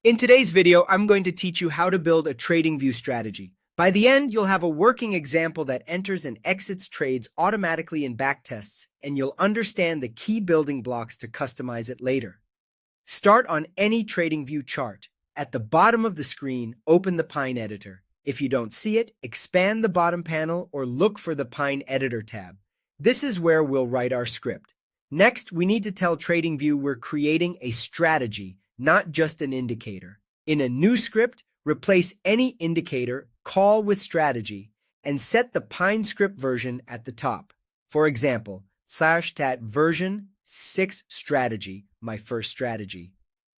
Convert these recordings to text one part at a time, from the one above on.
In today's video, I'm going to teach you how to build a TradingView strategy. By the end, you'll have a working example that enters and exits trades automatically in backtests, and you'll understand the key building blocks to customize it later. Start on any TradingView chart. At the bottom of the screen, open the Pine Editor. If you don't see it, expand the bottom panel or look for the Pine Editor tab. This is where we'll write our script. Next, we need to tell TradingView we're creating a strategy, not just an indicator. In a new script, replace any indicator, call with strategy, and set the Pine script version at the top. For example, /stat version 6 strategy, my first strategy.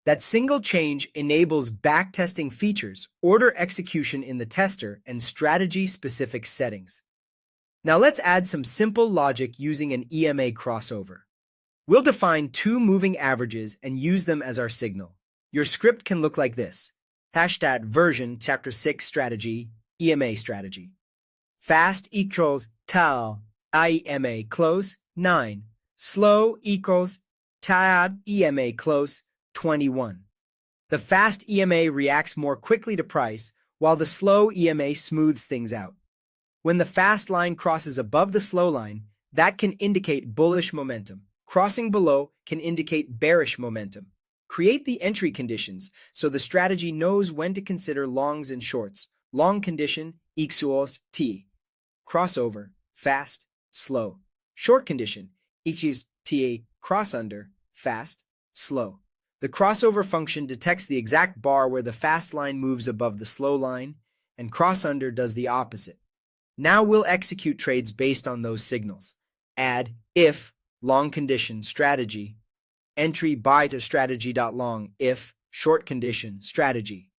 That single change enables backtesting features, order execution in the tester, and strategy-specific settings. Now let's add some simple logic using an EMA crossover. We'll define two moving averages and use them as our signal. Your script can look like this. #stat version chapter 6 strategy, EMA strategy. Fast equals tal IEMA close 9. Slow equals tad EMA close 21. The fast EMA reacts more quickly to price, while the slow EMA smooths things out. When the fast line crosses above the slow line, that can indicate bullish momentum. Crossing below can indicate bearish momentum. Create the entry conditions so the strategy knows when to consider longs and shorts. Long condition equals T. Crossover, fast, slow. Short condition equals T, cross under, fast, slow. The crossover function detects the exact bar where the fast line moves above the slow line, and cross under does the opposite. Now we'll execute trades based on those signals. Add if long condition strategy, entry buy to strategy.long if short condition strategy,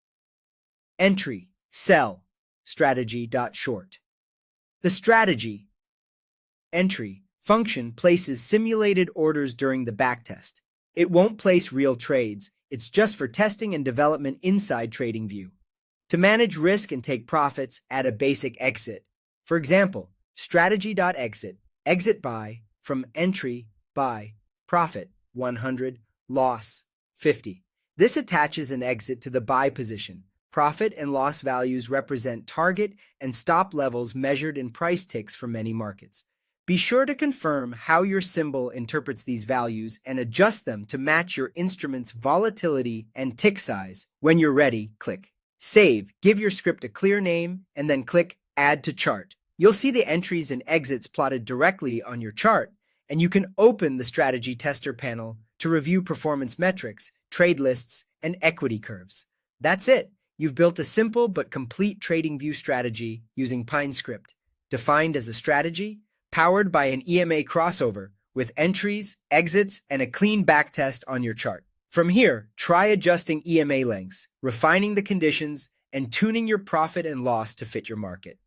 entry sell strategy.short. The strategy entry function places simulated orders during the backtest. It won't place real trades. It's just for testing and development inside TradingView. To manage risk and take profits, add a basic exit. For example, strategy.exit, exit buy from entry buy, profit 100, loss 50. This attaches an exit to the buy position. Profit and loss values represent target and stop levels measured in price ticks for many markets. Be sure to confirm how your symbol interprets these values and adjust them to match your instrument's volatility and tick size. When you're ready, click Save, give your script a clear name, and then click Add to Chart. You'll see the entries and exits plotted directly on your chart, and you can open the Strategy Tester panel to review performance metrics, trade lists, and equity curves. That's it. You've built a simple but complete TradingView strategy using PineScript, defined as a strategy, powered by an EMA crossover, with entries, exits, and a clean backtest on your chart. From here, try adjusting EMA lengths, refining the conditions, and tuning your profit and loss to fit your market.